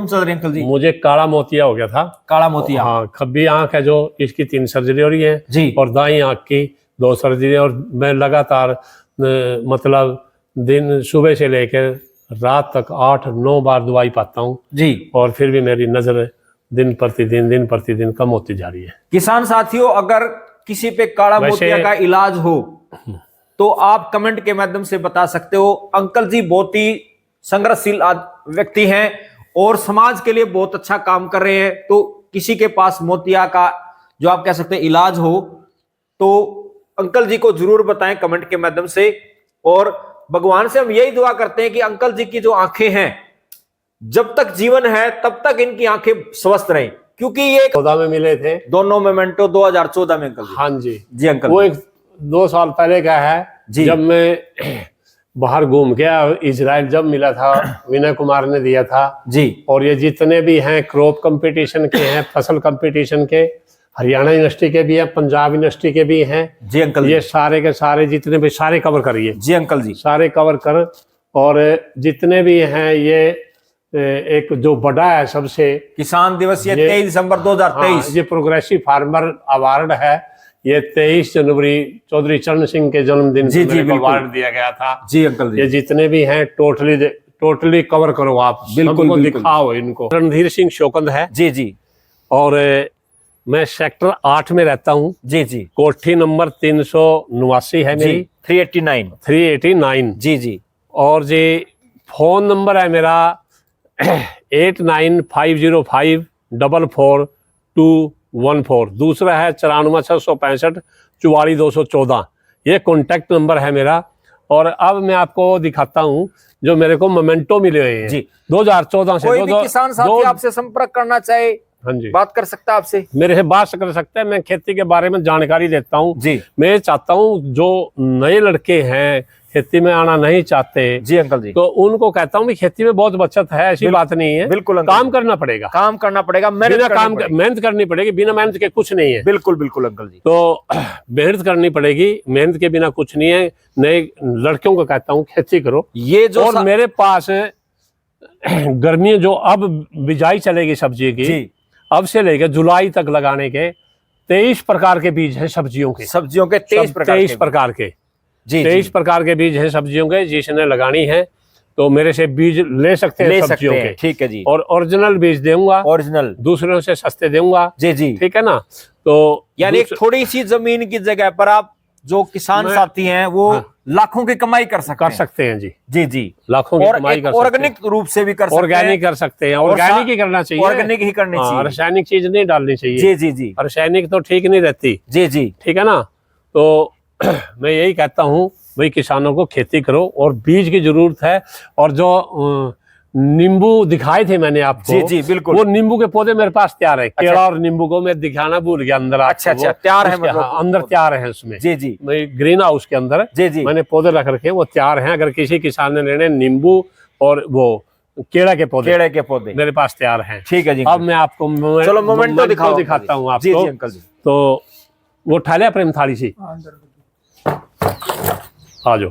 चल रही अंकल जी? मुझे काला मोतिया हो गया था। काला मोतिया? हाँ, खब्बी आंख है जो, इसकी 3 सर्जरी हो रही है जी। और दाई आंख की 2 सर्जरी। और मैं लगातार मतलब दिन सुबह से लेकर रात तक 8-9 बार दवाई पाता हूँ जी। और फिर भी मेरी नजर दिन प्रतिदिन कम होती जा रही है। किसान साथियों, अगर किसी पे काला मोतिया का इलाज हो तो आप कमेंट के माध्यम से बता सकते हो। अंकल जी बहुत ही संघर्षशील व्यक्ति हैं और समाज के लिए बहुत अच्छा काम कर रहे हैं। तो किसी के पास मोतिया का जो आप कह सकते हैं इलाज हो तो अंकल जी को जरूर बताएं कमेंट के माध्यम से। और भगवान से हम यही दुआ करते हैं कि अंकल जी की जो आंखें हैं, जब तक जीवन है तब तक इनकी आंखें स्वस्थ रहें, क्योंकि ये 14 में मिले थे दोनों मोमेंटो 2014 में अंकल जी। हाँ जी जी अंकल। वो 2 साल पहले का है जी। जब मैं बाहर घूम गया इजराइल, जब मिला था विनय कुमार ने दिया था जी। और ये जितने भी हैं क्रॉप कंपटीशन के हैं, फसल कंपटीशन के, हरियाणा यूनिवर्सिटी के भी हैं, पंजाब यूनिवर्सिटी के भी हैं। जी अंकल। ये सारे के सारे जितने भी सारे कवर करिए। जी अंकल जी। सारे कवर कर। और जितने भी हैं ये एक जो बड़ा है सबसे किसान दिवस ये 23 दिसंबर 2023। हाँ, ये प्रोग्रेसिव फार्मर अवार्ड है। ये 23 जनवरी चौधरी चरण सिंह के जन्मदिन को अवार्ड दिया गया था। जी अंकल जी। ये जितने भी हैं टोटली कवर करो आप, बिल्कुल दिखाओ इनको। रणधीर सिंह शोकंद है। जी जी। और मैं सेक्टर 8 में रहता हूँ। जी जी। कोठी नंबर 389 है मेरी। 389। जी जी। और जी फोन नंबर है मेरा 8950544214। दूसरा है 94 665 44 214। ये कॉन्टैक्ट नंबर है मेरा। और अब मैं आपको दिखाता हूँ जो मेरे को मोमेंटो मिले हुए हैं 2014 से। कोई भी किसान साथी आपसे संपर्क करना चाहे, हाँ जी, बात कर सकता है आपसे, मेरे से बात कर सकता है। मैं खेती के बारे में जानकारी देता हूँ जी। मैं चाहता हूँ जो नए लड़के हैं खेती में आना नहीं चाहते जी अंकल जी, तो उनको कहता हूँ कि खेती में बहुत बचत है, ऐसी बात नहीं है। बिल्कुल काम करना पड़ेगा, मेहनत करनी पड़ेगी। बिना मेहनत के कुछ नहीं है। बिल्कुल अंकल जी। तो मेहनत करनी पड़ेगी, मेहनत के बिना कुछ नहीं है। नए लड़कियों को कहता हूँ खेती करो। ये जो और मेरे पास गर्मी जो अब बिजाई चलेगी सब्जी की, अब से लेकर जुलाई तक लगाने के 23 प्रकार के बीज हैं सब्जियों के। 23 प्रकार के 23 प्रकार के बीज हैं सब्जियों के। जिसने लगानी है तो मेरे से बीज ले सकते हैं सब्जियों के। ठीक है जी। और ओरिजिनल बीज दूंगा, ओरिजिनल, दूसरों से सस्ते दूंगा। जी जी, ठीक है ना। तो यानी थोड़ी सी जमीन की जगह पर आप जो किसान साथी हैं वो लाखों की कमाई कर सकते हैं। जी जी जी, लाखों की कमाई कर सकते हैं। ऑर्गेनिक रूप से भी कर सकते हैं। ऑर्गेनिक कर सकते हैं। ऑर्गेनिक ही करना चाहिए। ऑर्गेनिक ही करनी चाहिए। रासायनिक चीज नहीं डालनी चाहिए। जी जी जी। रासायनिक तो ठीक नहीं रहती। जी जी, ठीक है ना। तो मैं यही कहता हूँ भाई किसानों को खेती करो और बीज की जरूरत है। और जो नींबू दिखाए थे मैंने आपको, जी जी बिल्कुल, वो नींबू के पौधे मेरे पास तैयार है। केला और नींबू को मैं दिखाना भूल गया अंदर। अच्छा तैयार है, मतलब अंदर तैयार है उसमें। जी जी, ग्रीन हाउस के अंदर जी जी मैंने पौधे रख रखे, वो तैयार हैं। अगर किसी किसान ने लेने नींबू और वो केला के पौधे मेरे पास तैयार हैं। ठीक है जी। अब मैं आपको चलो मोमेंटो दिखाता हूँ आपको। अंकल जी, तो वो उठा लिया प्रेम थाली से, आ जाओ।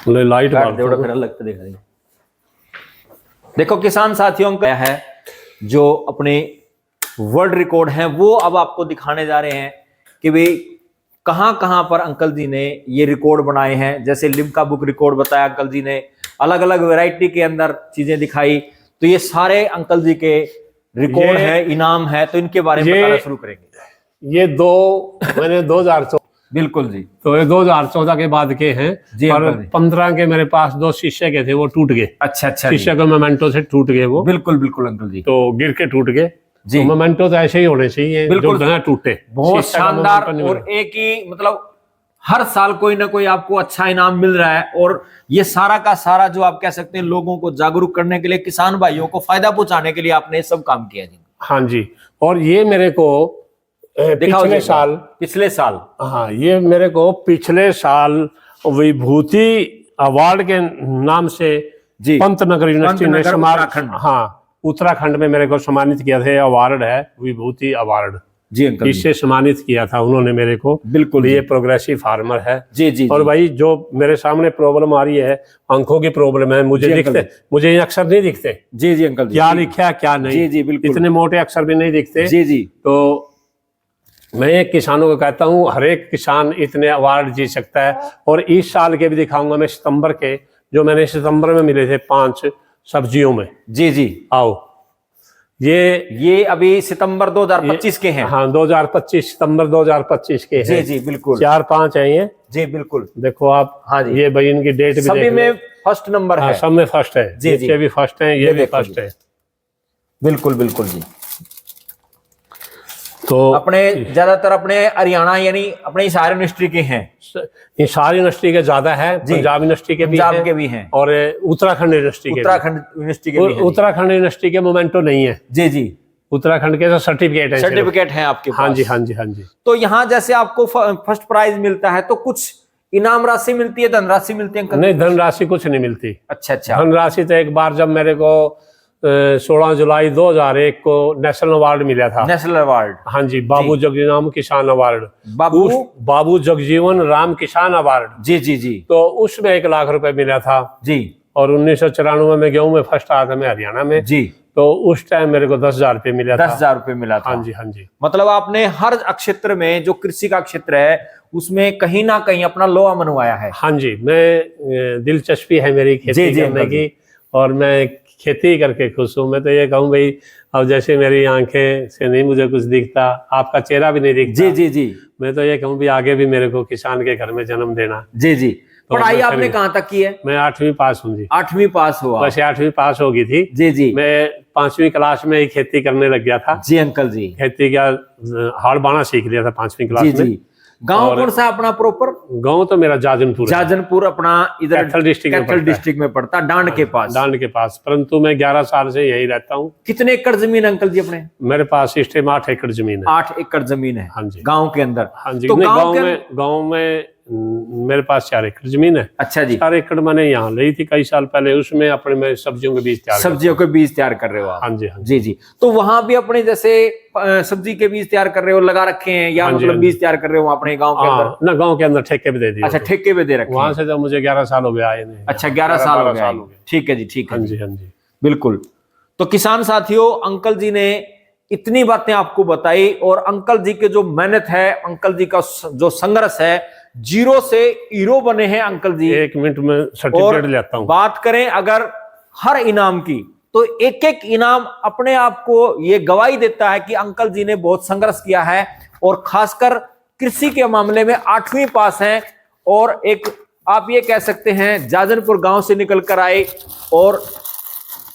लाइट लगता दिखाई। देखो किसान साथियों का है जो अपने वर्ल्ड रिकॉर्ड हैं वो अब आपको दिखाने जा रहे हैं कि भाई कहां कहां पर अंकल जी ने ये रिकॉर्ड बनाए हैं। जैसे लिम्का बुक रिकॉर्ड बताया अंकल जी ने, अलग अलग वैरायटी के अंदर चीजें दिखाई। तो ये सारे अंकल जी के रिकॉर्ड है, इनाम है। तो इनके बारे में बताना शुरू करेंगे। ये मैंने 2014 बिल्कुल जी, तो ये 2014 के बाद के हैं जी। और 15 के मेरे पास 2 शीशे के थे, वो टूट गए। अच्छा शीशे के मोमेंटो से टूट गए वो। बिल्कुल अंकल जी, तो गिर के टूट गए जी। तो मोमेंटो तो ऐसे ही होने चाहिए, बिल्कुल जो टूटे। बहुत शानदार। और एक ही मतलब हर साल कोई ना कोई आपको अच्छा इनाम मिल रहा है। और ये सारा का सारा जो आप कह सकते हैं लोगों को जागरूक करने के लिए, किसान भाइयों को फायदा पहुंचाने के लिए आपने सब काम किया जी। हाँ जी। और ये मेरे को पिछले साल हाँ, ये मेरे को पिछले साल विभूति अवार्ड के नाम से जी पंतनगर यूनिवर्सिटी ने उत्तराखंड में मेरे को सम्मानित किया था। अवार्ड है विभूति अवार्ड। जी अंकल, इससे सम्मानित किया था उन्होंने मेरे को। बिल्कुल, ये प्रोग्रेसिव फार्मर है। जी जी। और भाई जो मेरे सामने प्रॉब्लम आ रही है, आंखों की प्रॉब्लम है, मुझे दिखते, मुझे ये अक्षर नहीं दिखते। जी जी अंकल, क्या लिखा क्या नहीं। जी जी बिल्कुल, इतने मोटे अक्षर भी नहीं दिखते। जी जी। तो मैं किसानों को कहता हूँ, हर एक किसान इतने अवार्ड जीत सकता है। और इस साल के भी दिखाऊंगा मैं, सितंबर के, जो मैंने सितंबर में मिले थे 5 सब्जियों में। जी जी। आओ, ये अभी सितंबर 2025 के हैं। हाँ, 2025 सितंबर 2025 के हैं। जी जी बिल्कुल, 4-5 है ये। जी बिल्कुल, देखो आप। हाँ जी, ये भाई इनकी डेट भी सभी में फर्स्ट नंबर है। सब में फर्स्ट है। जी जी, ये भी फर्स्ट है, ये भी फर्स्ट है। बिल्कुल बिल्कुल जी। तो अपने ज्यादातर अपने हरियाणा यानी अपने हिसार यूनिवर्सिटी के हैं। ये सारी यूनिवर्सिटी के ज्यादा है, पंजाब यूनिवर्सिटी के भी हैं और उत्तराखंड यूनिवर्सिटी के भी हैं। उत्तराखंड यूनिवर्सिटी के मोमेंटो नहीं है। जी जी, उत्तराखंड के तो सर्टिफिकेट है आपके पास। हाँ जी हाँ जी हाँ जी। तो यहाँ जैसे आपको फर्स्ट प्राइज मिलता है तो कुछ इनाम राशि मिलती है, धनराशि मिलती है? नहीं, धनराशि कुछ नहीं मिलती। अच्छा अच्छा। धनराशि तो एक बार जब मेरे को 16 जुलाई 2001 को नेशनल अवार्ड मिला था। National award? हाँ जी, बाबू जगजीवन किसान अवार्ड। बाबू जगजीवन राम किसान अवार्ड। जी जी जी। तो उसमें 1 लाख रुपए मिला था जी। और 1994 में गेहूं में फर्स्ट आया था मैं, हरियाणा में जी। तो उस टाइम मेरे को 10,000 रुपये मिला था। 10,000 रुपये मिला था। हाँ जी हाँ जी। मतलब आपने हर क्षेत्र में, जो कृषि का क्षेत्र है उसमें कहीं ना कहीं अपना लोहा मनवाया है। हाँ जी, मैं दिलचस्पी है मेरी खेती करने की, और मैं खेती करके खुश हूँ। मैं तो ये कहूँ भाई, अब जैसे मेरी आंखें से नहीं मुझे कुछ दिखता, आपका चेहरा भी नहीं दिखता। जी जी जी। मैं तो ये कहूँ भी आगे भी मेरे को किसान के घर में जन्म देना। जी जी। तो पढ़ाई आपने कहाँ तक की है? मैं 8वीं पास हूँ जी। 8वीं पास हुआ? वैसे 8वीं पास हो गई थी जी जी। मैं 5वीं क्लास में ही खेती करने लग गया था। जी अंकल जी। खेती का हाड़ बाना सीख लिया था 5वीं क्लास में। गांव कौन सा अपना प्रॉपर? गांव तो मेरा जाजनपुर। जाजनपुर अपना इधर कैथल डिस्ट्रिक्ट में पड़ता, डांड के पास। डांड के पास, परंतु मैं 11 साल से यही रहता हूँ। कितने एकड़ जमीन अंकल जी अपने? मेरे पास इस टाइम 8 एकड़ जमीन है। 8 एकड़ जमीन है? हाँ जी। गाँव के अंदर? हाँ जी। तो गाँव में मेरे पास 4 एकड़ जमीन है। अच्छा जी। 4 एकड़ मैंने यहाँ ली थी कई साल पहले, उसमें अपने मैं सब्जियों के बीज तैयार कर रहे हो आप? हाँ जी हाँ जी जी। तो वहां भी अपने जैसे सब्जी के बीज तैयार कर रहे हो, लगा रखे हैं, या मतलब बीज तैयार कर रहे हो अपने गांव के अंदर? ना, गांव के अंदर ठेके पे दे दिए। अच्छा, ठेके पे दे रखे। वहां से तो मुझे 11 साल हो गया आए नहीं। अच्छा, 11 साल हो गया। ठीक है जी, ठीक है। हाँ जी हाँ जी, बिल्कुल। तो किसान साथियों, अंकल जी ने इतनी बातें आपको बताई, और अंकल जी के जो मेहनत है, अंकल जी का जो संघर्ष है, 0 से हीरो बने हैं अंकल जी। 1 मिनट में सर्टिफिकेट लेता हूं। बात करें अगर हर इनाम की, तो एक एक इनाम अपने आप को ये गवाही देता है कि अंकल जी ने बहुत संघर्ष किया है, और खासकर कृषि के मामले में 8वीं पास हैं, और एक आप ये कह सकते हैं जाजनपुर गांव से निकल कर आए, और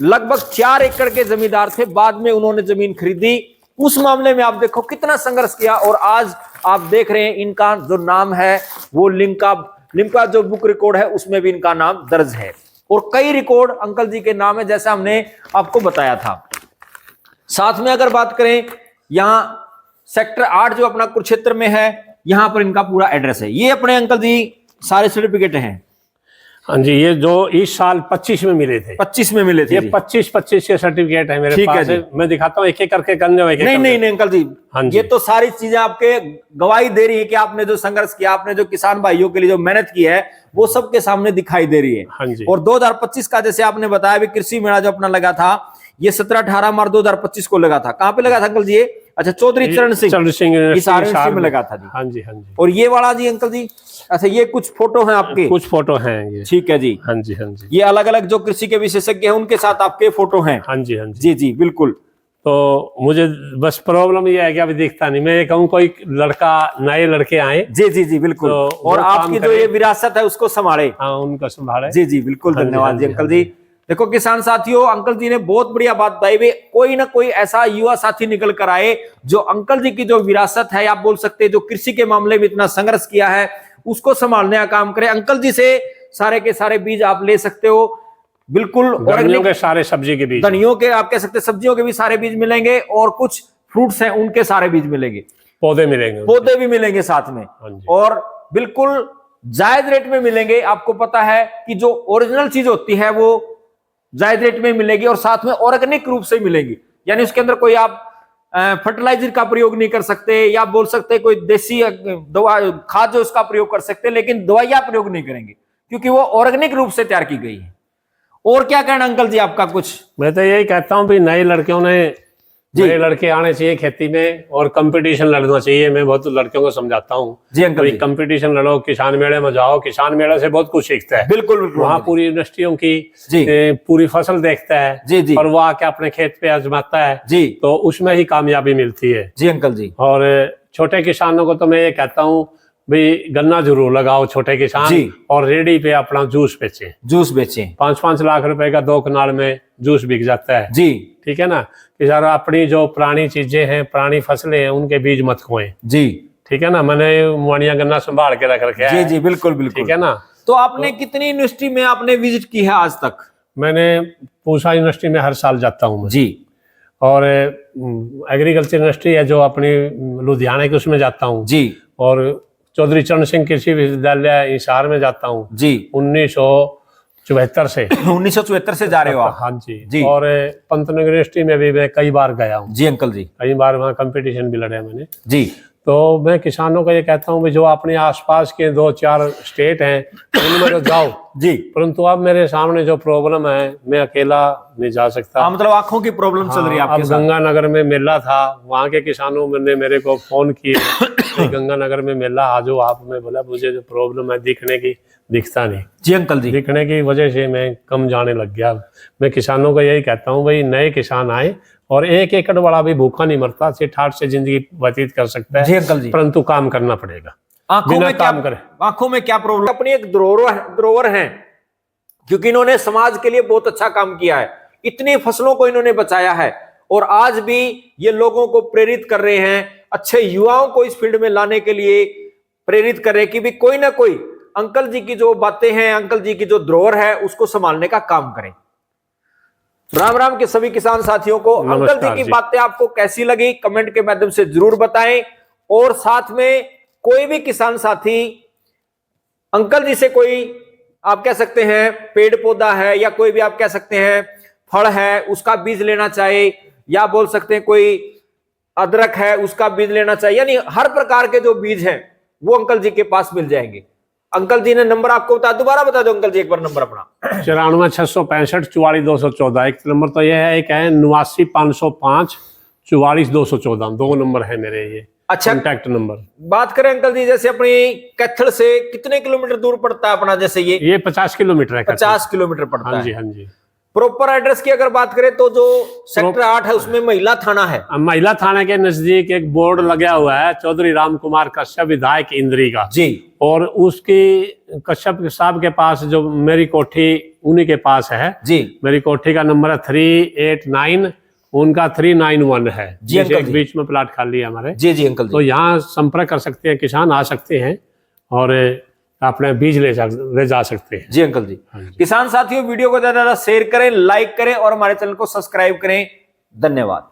लगभग 4 एकड़ के जमींदार थे, बाद में उन्होंने जमीन खरीदी। उस मामले में आप देखो कितना संघर्ष किया, और आज आप देख रहे हैं इनका जो नाम है वो लिम्का जो बुक रिकॉर्ड है उसमें भी इनका नाम दर्ज है, और कई रिकॉर्ड अंकल जी के नाम है, जैसा हमने आपको बताया था। साथ में अगर बात करें, यहाँ सेक्टर 8 जो अपना कुरुक्षेत्र में है, यहाँ पर इनका पूरा एड्रेस है। ये अपने अंकल जी सारे सर्टिफिकेट हैं। हाँ जी, ये जो इस साल 25 में मिले थे। 25 में मिले थे? ये 25 के सर्टिफिकेट है मेरे पास। मैं दिखाता हूँ एक एक करके करने। नहीं अंकल जी, हाँ जी, ये तो सारी चीजें आपके गवाही दे रही है कि आपने जो संघर्ष किया, आपने जो किसान भाइयों के लिए जो मेहनत की है, वो सबके सामने दिखाई दे रही है। हाँ जी। और 2025 का जैसे आपने बताया भी, कृषि मेला जो अपना लगा था, ये 17-18 मार्च 2025 फोटो लगा था। कहाँ पे लगा था अंकल जी? अच्छा, चौधरी चरण सिंह में लगा था जी। हाँ जी हाँ जी। और ये वाला जी अंकल जी, अच्छा, ये कुछ फोटो हैं आपके? कुछ फोटो हैं ये। ठीक है जी। हाँ जी हाँ जी। ये अलग अलग जो कृषि के विशेषज्ञ हैं उनके साथ आपके फोटो हैं? हाँ जी हाँ जी जी जी बिल्कुल। तो मुझे बस प्रॉब्लम ये है कि अभी दिखता नहीं। मैं ये कहूँ कोई लड़का, नए लड़के आए। जी जी जी बिल्कुल। तो और आपकी जो ये विरासत है उसको संभाले। हाँ, उनको संभाले। जी जी बिल्कुल, धन्यवाद जी अंकल जी। देखो किसान साथियों, अंकल जी ने बहुत बढ़िया बात बताई। वे कोई ना कोई ऐसा युवा साथी निकल कर आए जो अंकल जी की जो विरासत है, आप बोल सकते हैं जो कृषि के मामले में इतना संघर्ष किया है, उसको संभालने का काम करे। अंकल जी से सारे के सारे बीज आप ले सकते हो, बिल्कुल। धनियों के सारे सब्जी के बीज, धनियों के आप कह सकते हैं, सब्जियों के भी सारे बीज मिलेंगे, और कुछ फ्रूट्स हैं उनके सारे बीज मिलेंगे, पौधे मिलेंगे, पौधे भी मिलेंगे साथ में, और बिल्कुल जायज रेट में मिलेंगे। आपको पता है कि जो ओरिजिनल चीज होती है वो जायज रेट में मिलेगी, और साथ में ऑर्गेनिक रूप से मिलेगी, यानी उसके अंदर कोई आप फर्टिलाइजर का प्रयोग नहीं कर सकते, या बोल सकते कोई देसी दवा खाद जो उसका प्रयोग कर सकते, लेकिन दवाइयां प्रयोग नहीं करेंगे क्योंकि वो ऑर्गेनिक रूप से तैयार की गई है। और क्या कहना अंकल जी आपका कुछ? मैं तो यही कहता हूँ भी नए लड़कियों ने, नए लड़के आने चाहिए खेती में और कंपटीशन लड़ना चाहिए। मैं बहुत लड़कियों को समझाता हूँ जी अंकल जी, कंपटीशन लड़ो, किसान मेले में जाओ, किसान मेले से बहुत कुछ सीखता है। बिल्कुल बिल्कुल, वहाँ पूरी यूनिवर्सिटियों की पूरी फसल देखता है जी जी, और वो आके अपने खेत पे आजमाता है जी, तो उसमें ही कामयाबी मिलती है। जी अंकल जी। और छोटे किसानों को तो मैं ये कहता हूँ भाई गन्ना जरूर लगाओ छोटे किसान, और रेडी पे अपना जूस बेचें, 5-5 लाख रुपए का 2 कनाल में जूस बिक जाता है जी, ठीक है ना। कि सारा अपनी जो पुरानी चीजें हैं, पुरानी फसलें हैं, उनके बीज मत खोएं जी, ठीक है ना। मैंने मुआनिया गन्ना संभाल के रख रखे है जी, बिल्कुल बिल्कुल, ठीक है ना। तो आपने कितनी यूनिवर्सिटी में आपने विजिट की है आज तक? मैंने पूसा यूनिवर्सिटी में हर साल जाता हूँ जी, और एग्रीकल्चर यूनिवर्सिटी है जो अपनी लुधियाना की, उसमें जाता हूँ जी, और चौधरी चरण सिंह कृषि विश्वविद्यालय हिसार में जाता हूँ जी, 1974 से 1974 से जा रहे हो आप? हाँ जी। और पंतनगर यूनिवर्सिटी में भी मैं कई बार गया हूँ जी अंकल जी, कई बार वहाँ कंपटीशन भी लड़े मैंने जी। तो मैं किसानों को ये कहता हूँ जो अपने आसपास के 2-4 स्टेट हैं उनमें तो जाओ जी, परंतु अब मेरे सामने जो प्रॉब्लम है मैं अकेला नहीं जा सकता। मतलब आंखों की प्रॉब्लम चल रही है आपके साथ? अब गंगानगर में मेला था, वहाँ के किसानों ने मेरे को फोन किए गंगानगर में मेला आ जाओ आप। मैं बोला मुझे जो प्रॉब्लम है दिखने की, दिखता नहीं जी अंकल जी, दिखने की वजह से मैं कम जाने लग गया। मैं किसानों को यही कहता हूँ भाई नए किसान आए, और 1 एकड़ वाला भी भूखा नहीं मरता, ठाठ से जिंदगी व्यतीत कर सकता है जी अंकल जी, परंतु काम करना पड़ेगा। आंखों में क्या प्रॉब्लम? अपनी एक धरोहर है, क्योंकि इन्होंने समाज के लिए बहुत अच्छा काम किया है, इतनी फसलों को इन्होंने बचाया है, और आज भी ये लोगों को प्रेरित कर रहे हैं, अच्छे युवाओं को इस फील्ड में लाने के लिए प्रेरित कर रहे हैं कि भी कोई ना कोई अंकल जी की जो बातें हैं, अंकल जी की जो धरोहर है उसको संभालने का काम करें। राम राम के सभी किसान साथियों को। अंकल जी की बातें आपको कैसी लगी कमेंट के माध्यम से जरूर बताएं, और साथ में कोई भी किसान साथी अंकल जी से कोई आप कह सकते हैं पेड़ पौधा है, या कोई भी आप कह सकते हैं फल है उसका बीज लेना चाहे, या बोल सकते हैं कोई अदरक है उसका बीज लेना चाहिए, यानी हर प्रकार के जो बीज हैं वो अंकल जी के पास मिल जाएंगे। अंकल जी ने नंबर आपको दोबारा बता दो अंकल जी एक बार नंबर अपना। 94 665 44 214। एक नंबर तो यह है, एक है 89 505 44 214, 2 नंबर है मेरे ये अच्छा कॉन्टैक्ट नंबर। बात करें अंकल जी जैसे अपनी कैथल से कितने किलोमीटर दूर पड़ता है अपना? जैसे ये 50 किलोमीटर है। 50 किलोमीटर पड़ता है। हाँ जी, हाँ जी। प्रॉपर एड्रेस की अगर बात करें तो जो सेक्टर 8 है उसमें महिला थाना है। महिला थाना के नजदीक एक बोर्ड लगा हुआ है चौधरी राम कुमार कश्यप विधायक इंद्री का जी, और उसकी कश्यप साहब के पास जो मेरी कोठी उन्हीं के पास है जी। मेरी कोठी का नंबर है 389, उनका 391 है जी। एक बीच में प्लाट खाली है हमारे जी जी अंकल जी। तो यहाँ संपर्क कर सकते हैं, किसान आ सकते हैं और अपने बीज ले जा सकते हैं जी अंकल जी। किसान साथियों वीडियो को ज्यादा शेयर करें, लाइक करें और हमारे चैनल को सब्सक्राइब करें। धन्यवाद।